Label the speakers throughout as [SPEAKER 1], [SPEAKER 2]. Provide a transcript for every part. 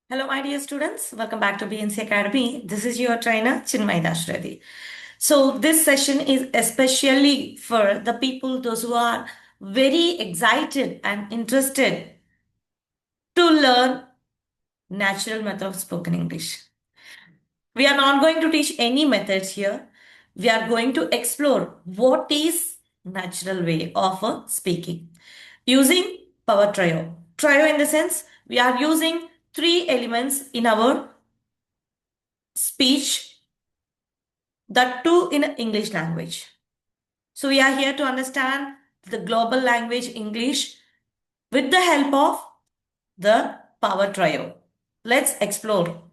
[SPEAKER 1] Hello, my dear students. Welcome back to BNC Academy. This is your trainer, Chinmay Dashreddy. So, this session is especially for the people, those who are very excited and interested to learn natural method of spoken English. We are not going to teach any methods here. We are going to explore what is natural way of speaking using power trio. Trio in the sense we are using three elements in our speech, that too in English language. So we are here to understand the global language English with the help of the power trio. Let's explore.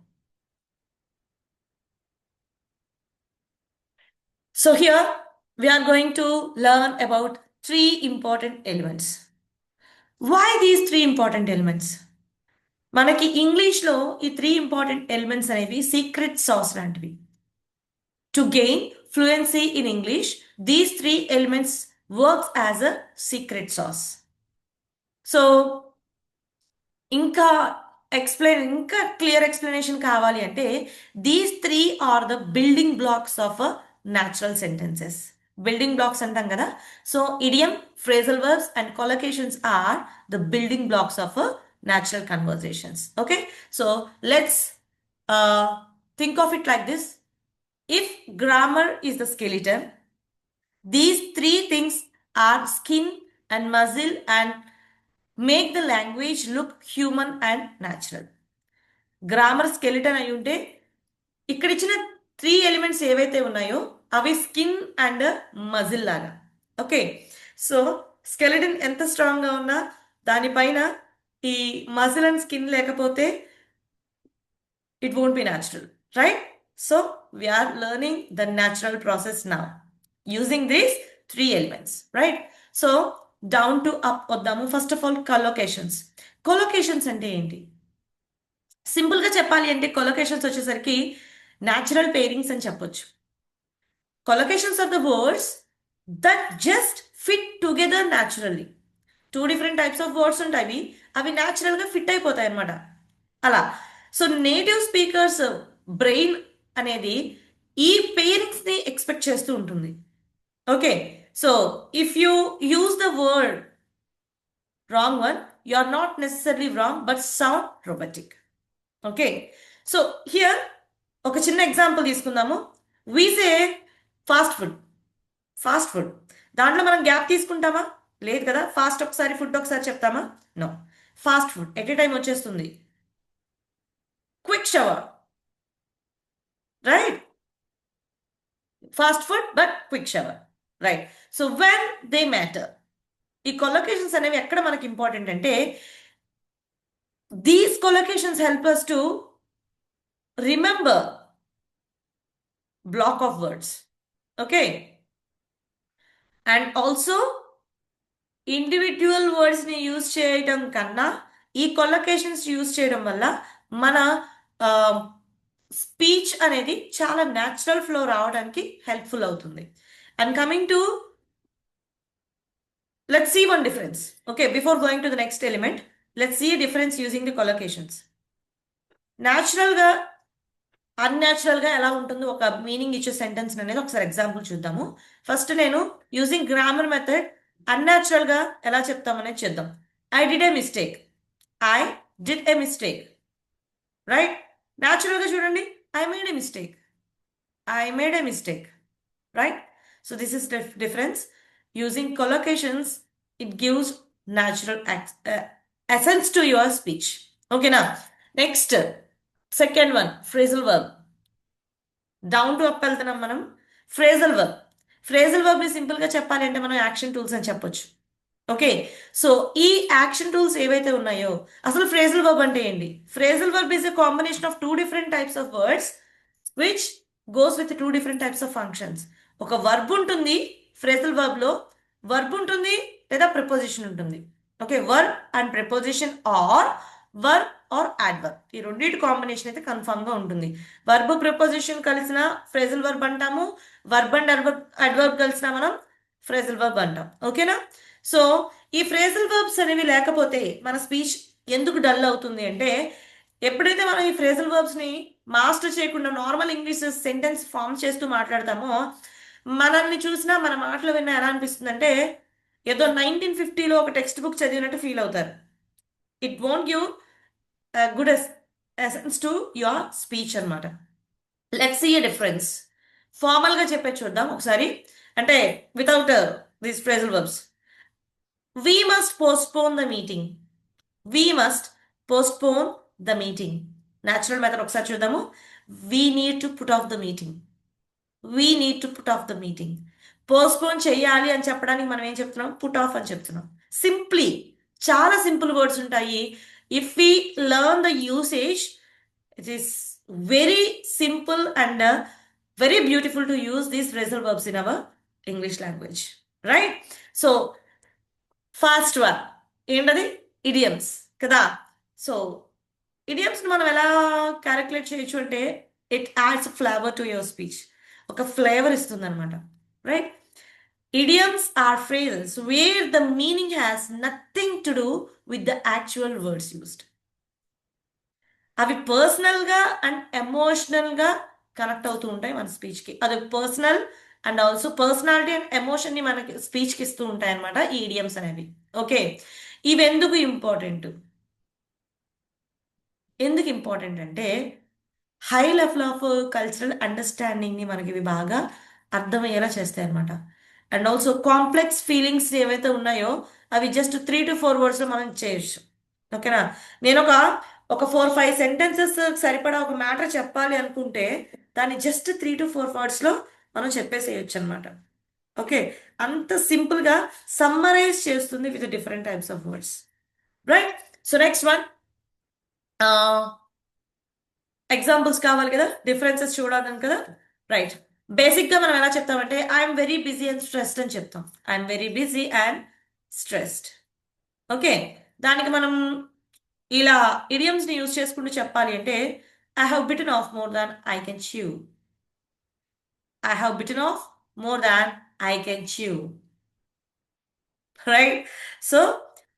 [SPEAKER 1] So here we are going to learn about three important elements. Why these three important elements? మనకి ఇంగ్లీష్లో ఈ three important elements అనేవి secret sauce లాంటివి. To gain fluency in English, these three elements works as a secret sauce. So, ఇంకా clear explanation కావాలి అంటే these three are the building blocks of natural sentences. Building blocks అంటాం కదా. So idiom, phrasal verbs and collocations are the building blocks of natural conversations. Okay, so let's think of it like this. If grammar is the skeleton, these three things are skin and muscle and make the language look human and natural. Grammar skeleton అయి ఉంటే ఇక్కడ ఇచ్చిన three elements ఏవైతే ఉన్నాయో అవి skin and muscle లాగా. Okay, so skeleton ఎంత స్ట్రాంగ్గా ఉన్నా దానిపైన ఈ మజిల్ అండ్ స్కిన్ లేకపోతే it won't be natural, right? So we are learning the natural process now using these three elements, right? So down to up వద్దాము. First of all collocations. Collocations అంటే ఏంటి? సింపుల్గా చెప్పాలి అంటే కొలొకేషన్స్ వచ్చేసరికి న్యాచురల్ పేరింగ్స్ అని చెప్పొచ్చు. Collocations are the words that just fit together naturally. Two different types of words ఉంటాయి, అవి న్యాచురల్గా ఫిట్ అయిపోతాయి అన్నమాట. అలా సో నేటివ్ స్పీకర్స్ బ్రెయిన్ అనేది ఈ పేరింగ్స్ని ఎక్స్పెక్ట్ చేస్తూ ఉంటుంది. Okay, so if you use the word wrong one, you are not necessary wrong but sound robotic. Okay, so here ఒక చిన్న ఎగ్జాంపుల్ తీసుకుందాము. We say fast food. Fast food దాంట్లో మనం gap తీసుకుంటామా? లేదు కదా. ఫాస్ట్ ఒకసారి, ఫుడ్ ఒకసారి చెప్తామా? No. Fast food at a time వచ్చేస్తుంది. Quick shower, right? Fast food but quick shower, right? So when they matter. ఈ కొలొకేషన్స్ అనేవి ఎక్కడ మనకి ఇంపార్టెంట్ అంటే these collocations help us to remember block of words. Okay, and also individual వర్డ్స్ని use చేయడం కన్నా ఈ కొలొకేషన్స్ యూజ్ చేయడం వల్ల మన స్పీచ్ అనేది చాలా న్యాచురల్ ఫ్లో రావడానికి హెల్ప్ఫుల్ అవుతుంది. And coming to let's see one difference. Okay, before going to the next element, let's see difference using the collocations. న్యాచురల్గా, అన్యాచురల్గా ఎలా ఉంటుందో ఒక మీనింగ్ ఇచ్చే సెంటెన్స్ అనేది ఒకసారి ఎగ్జాంపుల్ చూద్దాము. ఫస్ట్ నేను యూజింగ్ గ్రామర్ మెథడ్ అన్యాచురల్గా ఎలా చెప్తామనేది చేద్దాం. I did a mistake. I did a mistake, right? న్యాచురల్గా చూడండి, I made a mistake. I made a mistake, right? So this is difference. Using collocations it gives natural essence to your speech. ఓకేనా? Next second one, phrasal verb. Down to up వెళ్తున్నాం మనం. Phrasal verb. Phrasal వర్బ్ని సింపుల్గా చెప్పాలి అంటే మనం action tools అని చెప్పొచ్చు. Okay, so ఈ యాక్షన్ టూల్స్ ఏవైతే ఉన్నాయో, అసలు ఫ్రేజల్ వర్బ్ అంటే ఏంటి? Phrasal verb is a combination of two different types of words which goes with two different types of functions. ఒక వర్బ్ ఉంటుంది ఫ్రేజల్ వర్బ్లో, వర్బ్ ఉంటుంది లేదా ప్రిపోజిషన్ ఉంటుంది. Okay, verb and preposition or verb or adverb, ఈ రెండింటి combination అయితే కన్ఫర్మ్గా ఉంటుంది. వర్బ్ ప్రిపోజిషన్ కలిసిన ఫ్రేజల్ వర్బ్ అంటాము, వర్బ్ అండ్ అడ్వర్బ్ కలిసిన మనం ఫ్రేజల్ వర్బ్ అంటాం. ఓకేనా? సో ఈ ఫ్రేజల్ వర్బ్స్ అనేవి లేకపోతే మన స్పీచ్ ఎందుకు డల్ అవుతుంది అంటే ఎప్పుడైతే మనం ఈ ఫ్రేజల్ వర్బ్స్ని మాస్టర్ చేయకుండా నార్మల్ ఇంగ్లీష్ సెంటెన్స్ ఫామ్ చేస్తూ మాట్లాడతామో మనల్ని చూసినా మన మాటలు విన్నా ఎలా అనిపిస్తుంది అంటే ఏదో 1950లో ఒక టెక్స్ట్ బుక్ చదివినట్టు ఫీల్ అవుతారు. It won't give good essence to your speech అనమాట. Let's see a difference. ఫార్మల్గా చెప్పే చూద్దాం ఒకసారి, అంటే without these phrasal verbs. We must postpone the meeting. We must postpone the meeting. Natural method ఒకసారి చూద్దాము. We need to put off the meeting. We need to put off the meeting. Postpone చేయాలి అని చెప్పడానికి మనం ఏం చెప్తున్నాం? Put off అని చెప్తున్నాం. సింప్లీ చాలా సింపుల్ వర్డ్స్ ఉంటాయి. If we learn the usage, it is very simple and very beautiful to use these phrasal verbs in our English language, right? So first one ఏంటది? ఇడియమ్స్ కదా. So idioms మనం ఎలా calculate చేయొచ్చు అంటే it adds flavour to your speech. ఒక flavour ఇస్తుంది అనమాట, right? Idioms are phrases where the meaning has nothing to do with the actual words used. అవి పర్సనల్గా అండ్ ఎమోషనల్గా కనెక్ట్ అవుతూ ఉంటాయి మన స్పీచ్కి. అది personal and also personality and ఎమోషన్ని మనకి స్పీచ్కి ఇస్తూ ఉంటాయి అనమాట ఈ ఇడియమ్స్ అనేవి. ఓకే, ఇవి ఎందుకు ఇంపార్టెంట్? ఎందుకు ఇంపార్టెంట్ అంటే హై లెవెల్ ఆఫ్ కల్చరల్ అండర్స్టాండింగ్ని మనకి ఇవి బాగా అర్థమయ్యేలా చేస్తాయి అనమాట. అండ్ ఆల్సో కాంప్లెక్స్ ఫీలింగ్స్ ఏవైతే ఉన్నాయో అవి జస్ట్ 3 to 4 వర్డ్స్లో మనం చేయొచ్చు. ఓకేనా? నేను ఒక 4-5 సెంటెన్సెస్ సరిపడా ఒక మ్యాటర్ చెప్పాలి అనుకుంటే దాన్ని జస్ట్ 3 to 4 వర్డ్స్లో మనం చెప్పేసేయచ్చు అనమాట. ఓకే, అంత సింపుల్గా సమ్మరైజ్ చేస్తుంది with different types of words, right? So next one, examples కావాలి కదా, డిఫరెన్సెస్ చూడాలని కదా, రైట్? బేసిక్గా మనం ఎలా చెప్తామంటే I'm very busy and stressed అని చెప్తాం. I'm very busy and stressed. Okay, దానికి మనం ఇలా ఇడియమ్స్ని యూజ్ చేసుకుంటూ చెప్పాలి అంటే I have bitten off more than I can chew. I have bitten off more than I can chew, right? So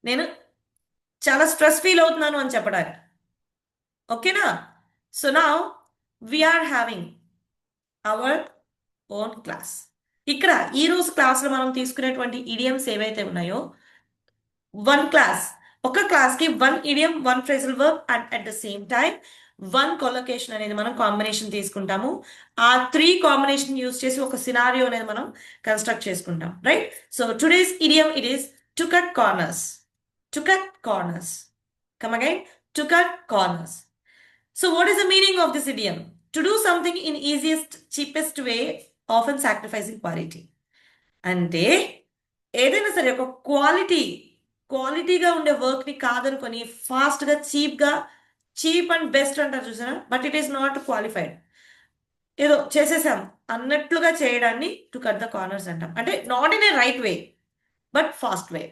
[SPEAKER 1] నేను చాలా స్ట్రెస్ ఫీల్ అవుతున్నాను అని చెప్పడానికి. ఓకేనా? So now we're having our own class. ఇక్కడ ఈరోజు క్లాస్లో మనం తీసుకునేటువంటి ఇడియమ్స్ ఏవైతే ఉన్నాయో వన్ క్లాస్, ఒక క్లాస్కి 1 idiom 1 phrasal verb and at the same time 1 కొలొకేషన్ అనేది మనం కాంబినేషన్ తీసుకుంటాము. ఆ 3 కాంబినేషన్ యూజ్ చేసి ఒక సినారియో అనేది మనం కన్స్ట్రక్ట్ చేసుకుంటాం, right? So today's idiom it is to cut corners. To cut corners. Come again, to cut corners. So what is the meaning of this idiom? To do something in easiest, cheapest way, often sacrificing quality. అంటే ఏదైనా సరే ఒక క్వాలిటీగా ఉండే వర్క్ని కాదనుకొని ఫాస్ట్గా cheap and best అంటారు చూసారా, but it is not qualified. ఏదో చేసేసాం అన్నట్లుగా చేయడాన్ని టు కట్ ద కార్నర్స్ అంటాం. అంటే not in a right way but fast way.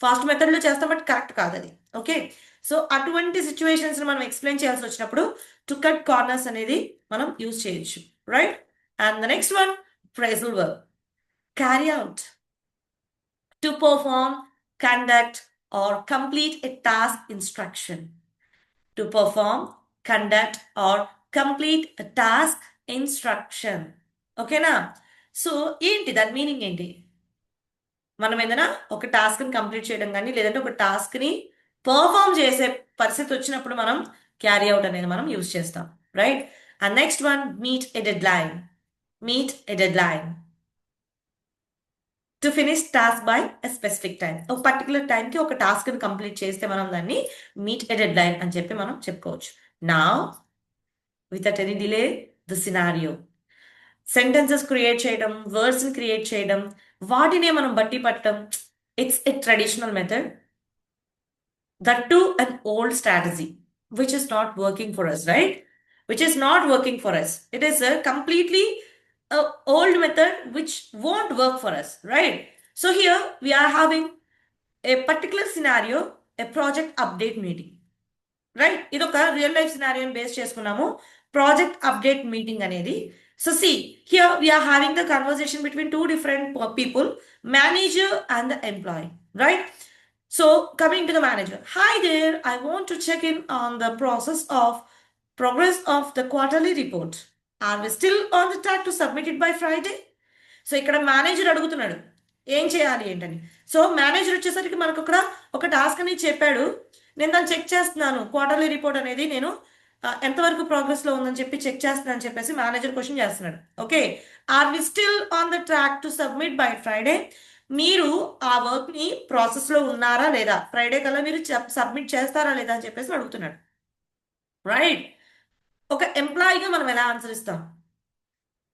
[SPEAKER 1] Fast మెథడ్లో చేస్తాం బట్ కరెక్ట్ కాదు అది. ఓకే, సో అటువంటి సిచ్యువేషన్స్ మనం ఎక్స్ప్లెయిన్ చేయాల్సి వచ్చినప్పుడు టు కట్ కార్నర్స్ అనేది మనం యూజ్ చేయొచ్చు, right? And the next one, phrasal verb. Carry out. To perform, conduct or complete a task, instruction. To perform, conduct or complete a task, instruction. ఓకేనా? So ఏంటి దాని meaning ఏంటి? మనం ఏదైనా ఒక టాస్క్ని కంప్లీట్ చేయడం కానీ లేదంటే ఒక టాస్క్ని పర్ఫామ్ చేసే పరిస్థితి వచ్చినప్పుడు మనం క్యారీ అవుట్ అనేది మనం యూజ్ చేస్తాం, right? And next one, meet a dead line. Meet a dead line. To finish task by a specific time. ఒక పర్టికులర్ టైంకి ఒక టాస్క్ని కంప్లీట్ చేస్తే మనం దాన్ని మీట్ ఎ డెడ్ లైన్ అని చెప్పి మనం చెప్పుకోవచ్చు. నా without any delay the scenario. Sentences create చేయడం, వర్డ్స్ని క్రియేట్ చేయడం, వాటినే మనం బట్టి పట్టడం, it's a traditional method. That too an old strategy, which is not working for us, right? Which is not working for us. It is a completely old method which won't work for us, right? So here we are having a particular scenario, a project update meeting, right? ఇదొక real life సినారియోని base చేసుకున్నాము project update meeting అనేది. So see here we are having the conversation between 2 different people, manager and the employee, right? So coming to the manager, hi there, I want to check in on the progress of the quarterly report. Are we still on the track to submit it by Friday? So ఇక్కడ manager అడుగుతున్నాడు ఏం చేయాలి ఏంటని. So manager వచ్చేసరికి మనకు అక్కడ ఒక task అని చెప్పాడు. నేను దాన్ని చెక్ చేస్తున్నాను, క్వార్టర్లీ రిపోర్ట్ అనేది నేను ఎంతవరకు ప్రోగ్రెస్లో ఉందని చెప్పి చెక్ చేస్తున్నాను అని చెప్పేసి మేనేజర్ క్వశ్చన్ చేస్తున్నాడు. Okay, are we still on the track to submit by Friday? మీరు ఆ వర్క్ని ప్రాసెస్లో ఉన్నారా లేదా, ఫ్రైడే కల్లా మీరు సబ్మిట్ చేస్తారా లేదా అని చెప్పేసి అడుగుతున్నాడు. రైట్, ఒక ఎంప్లాయీగా మనం ఎలా ఆన్సర్ ఇస్తాం?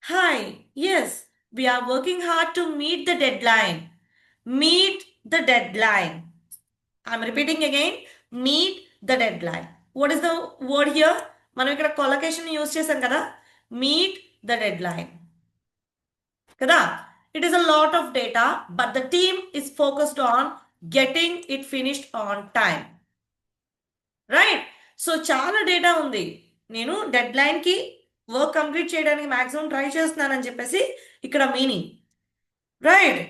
[SPEAKER 1] Hi, yes, we are working hard to meet the deadline. Meet the deadline. I'm repeating again. Meet the deadline. What is the word here? మనం ఇక్కడ కొలొకేషన్ యూజ్ చేసాం కదా. మీట్ ద డెడ్ లైన్ కదా. It is a lot of data but the team is focused on getting it finished on time. Right, so చాలా data ఉంది, నేను dead లైన్కి work complete చేయడానికి మాక్సిమం ట్రై చేస్తున్నానని చెప్పేసి ఇక్కడ meaning. Right,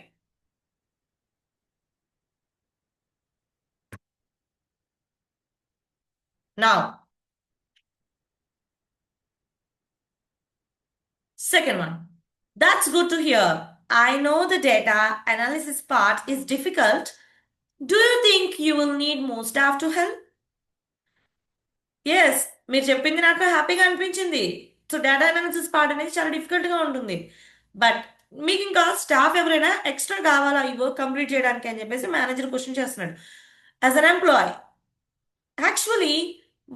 [SPEAKER 1] now second one, that's good to hear. I know the data analysis part is difficult. Do you think you will need more staff to help? Yes, మీరు చెప్పింది నాకు హ్యాపీగా అనిపించింది. So data analysis part అనేది చాలా డిఫికల్ట్గా ఉంటుంది, but మీకు ఇంకా స్టాఫ్ ఎవరైనా ఎక్స్ట్రా కావాలా ఈ వర్క్ కంప్లీట్ చేయడానికి అని చెప్పేసి మేనేజర్ క్వశ్చన్ చేస్తున్నాడు. As an employee, actually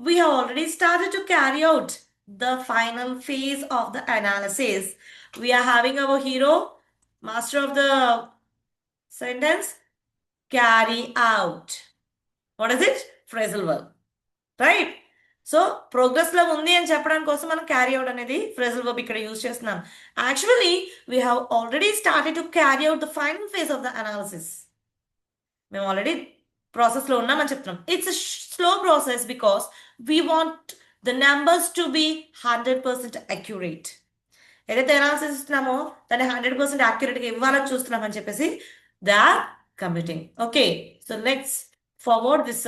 [SPEAKER 1] we have already started to carry out the final phase of the analysis. We are having our hero, master of the sentence, carry out. What is it? Phrasal verb. Right, so ప్రోగ్రెస్లో ఉంది అని చెప్పడానికి కోసం మనం carry out అనేది phrasal verb ఇక్కడ use చేస్తున్నాం. Actually we have already started to carry out the final phase of the analysis. మేము ఆల్రెడీ ప్రాసెస్లో ఉన్నామని చెప్తున్నాం. It's slow process because we want the numbers to be 100% accurate. ఏదైతే analysis ఇస్తున్నామో దాన్ని 100% యాక్యురేట్గా ఇవ్వాలని చూస్తున్నామని చెప్పేసి they are committing. Okay, so let's forward this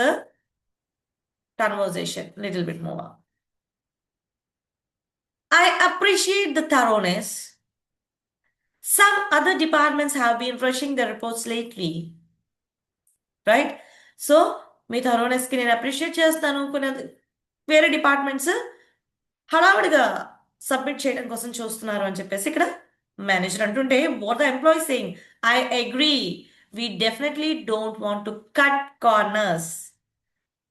[SPEAKER 1] conversation little bit more. I appreciate the thoroughness. Some other departments have been rushing their reports lately. Right? So, మీ థరోనెస్కి నేను appreciate చేస్తాను. కొన్ని వేరే డిపార్ట్మెంట్స్ హడావుడిగా సబ్మిట్ చేయడం కోసం చూస్తున్నారు అని చెప్పేసి ఇక్కడ మేనేజర్ అంటుంటే what the employee saying, I agree, we definitely don't want to cut corners.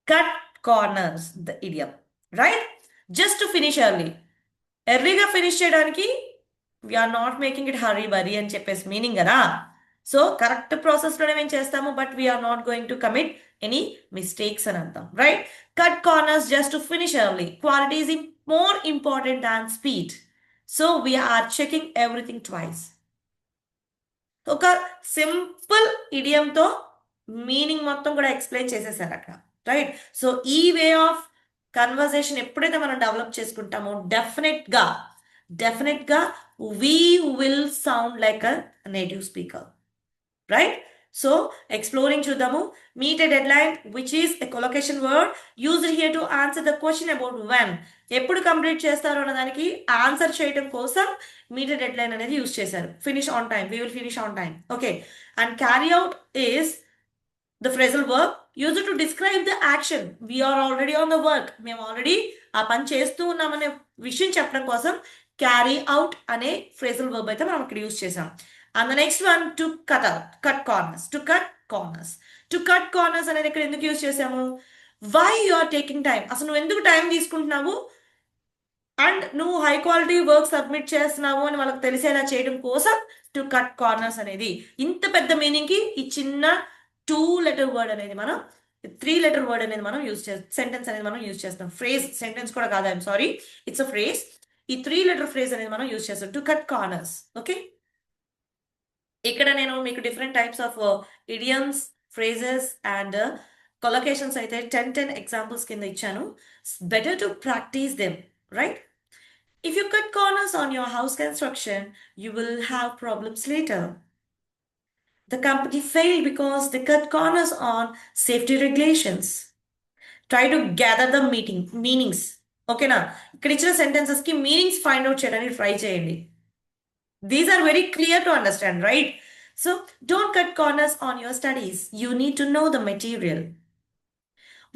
[SPEAKER 1] Cut corners the idiom, right, just to finish early. ఎర్లీగా ఫినిష్ చేయడానికి we are not making it hurry burry అని చెప్పేసి మీనింగ్ కదా. So correct ప్రాసెస్లోనే మేము చేస్తాము but we are not going to commit any mistakes అని అర్థం. Right, cut corners just to finish early. Quality is more important than speed. So we are checking everything twice. ఒక simple ఇడియంతో meaning మొత్తం కూడా explain చేసేసారు అక్కడ. రైట్, సో ఈ way of conversation ఎప్పుడైతే మనం డెవలప్ చేసుకుంటామో డెఫినెట్గా we will sound like a native speaker. Right, so exploring చూద్దాము. Meet a deadline which is a collocation word used here to answer the question about when. ఎప్పుడు complete చేస్తారు అన్న దానికి answer చేయడం కోసం మీట్ ఎ డెడ్ లైన్ అనేది use చేశారు. Finish on time, we will finish on time. Okay, and carry out is the phrasal verb used to describe the action. We are already on the work. మేము already ఆ పని చేస్తూ ఉన్నామనే విషయం చెప్పడం కోసం క్యారీ అవుట్ అనే ఫ్రేజల్ వర్బ్ అయితే మనం ఇక్కడ యూజ్ చేసాం. And the next one, to cut out, cut corners. To cut corners అనేది ఇక్కడ ఎందుకు యూజ్ చేసాము? Why you are taking time, అసలు నువ్వు ఎందుకు టైం తీసుకుంటున్నావు అండ్ నువ్వు హై క్వాలిటీ వర్క్ సబ్మిట్ చేస్తున్నావు అని వాళ్ళకి తెలిసేలా చేయడం కోసం టు కట్ కార్నర్స్ అనేది. ఇంత పెద్ద మీనింగ్కి ఈ చిన్న 2-letter వర్డ్ అనేది మనం 3-letter వర్డ్ అనేది మనం యూజ్ చేస్తాం. సెంటెన్స్ అనేది మనం యూజ్ చేస్తాం. ఫ్రేజ్, సెంటెన్స్ కూడా కాదు, I'm sorry, it's a phrase. ఈ 3-letter ఫ్రేజ్ అనేది మనం యూజ్ చేస్తాం, టు కట్ కార్నర్స్. ఓకే, ఇక్కడ నేను మీకు different types of idioms, phrases and collocations అయితే 10 ఎగ్జాంపుల్స్ కింద ఇచ్చాను. Better to practise them. Right, if you cut corners on your house construction you will have problems later. The company failed because they cut corners on safety regulations. Try to gather the meanings. ఓకేనా? ఇక్కడ ఇచ్చిన sentences కి meanings find out చేయడానికి try చేయండి. These are very clear to understand, right? So don't cut corners on your studies. You need to know the material.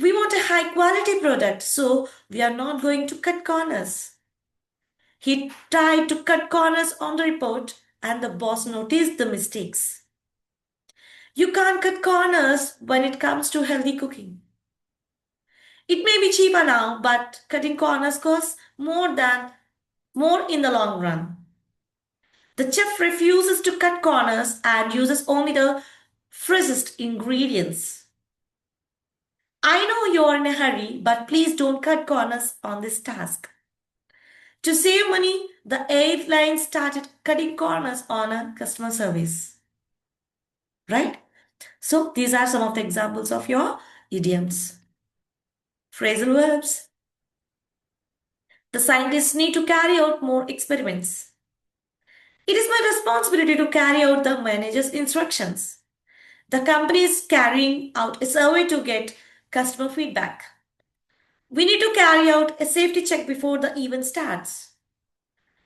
[SPEAKER 1] We want a high quality product, so we are not going to cut corners. He tried to cut corners on the report, and the boss noticed the mistakes. You can't cut corners when it comes to healthy cooking. It may be cheaper now, but cutting corners costs more in the long run. The chef refuses to cut corners and uses only the freshest ingredients. I know you're in a hurry, but please don't cut corners on this task. To save money, the airline started cutting corners on a customer service. Right? So these are some of the examples of your idioms. Phrasal verbs. The scientists need to carry out more experiments. It is my responsibility to carry out the manager's instructions. The company is carrying out a survey to get customer feedback. We need to carry out a safety check before the event starts.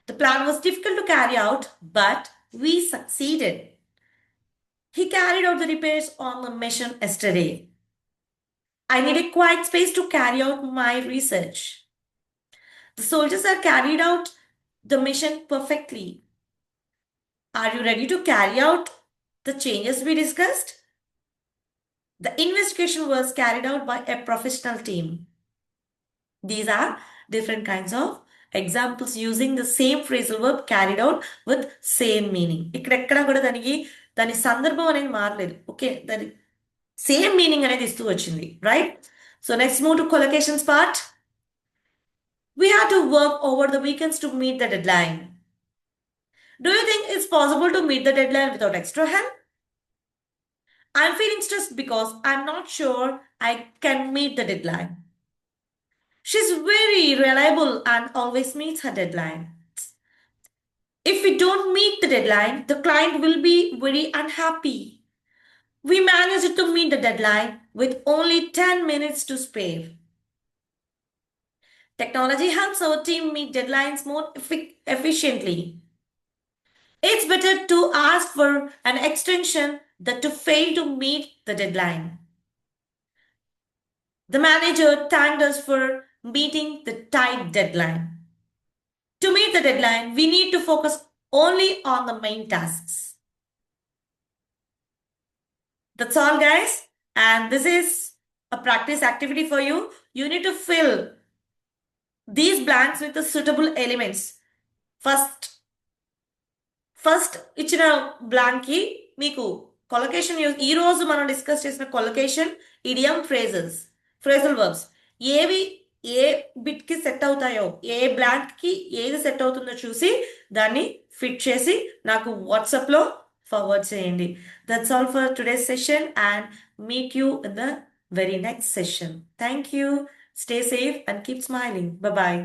[SPEAKER 1] The plan was difficult to carry out, but we succeeded. He carried out the repairs on the mission yesterday. I need a quiet space to carry out my research. The soldiers have carried out the mission perfectly. Are you ready to carry out the changes we discussed? The investigation was carried out by a professional team. These are different kinds of examples using the same phrasal verb carried out with same meaning. ఇక్కడ కూడా దాని సందర్భం అనేది మారలేదు. Okay, దాని same meaning అనేది ఇస్తూ వచ్చింది, right? So next move to collocations part. We had to work over the weekends to meet the deadline. Do you think it's possible to meet the deadline without extra help? I'm feeling stressed because I'm not sure I can meet the deadline. She's very reliable and always meets her deadline. If we don't meet the deadline, the client will be very unhappy. We managed to meet the deadline with only 10 minutes to spare. Technology helps our team meet deadlines more efficiently. It's better to ask for an extension than to fail to meet the deadline. The manager thanked us for meeting the tight deadline. To meet the deadline, we need to focus only on the main tasks. That's all, guys. And this is a practice activity for you. You need to fill these blanks with the suitable elements. First ఇచ్చిన బ్లాంక్కి మీకు కొలొకేషన్ ఈ రోజు మనం discuss చేసిన కొలొకేషన్, idiom, phrasal verbs ఏవి ఏ బిట్కి set అవుతాయో, ఏ బ్లాంక్కి ఏది set అవుతుందో చూసి దాన్ని ఫిట్ చేసి నాకు వాట్సాప్లో ఫార్వర్డ్ చేయండి. That's all for today's session and meet you in the very next session. Thank you. Stay safe and keep smiling. Bye-bye.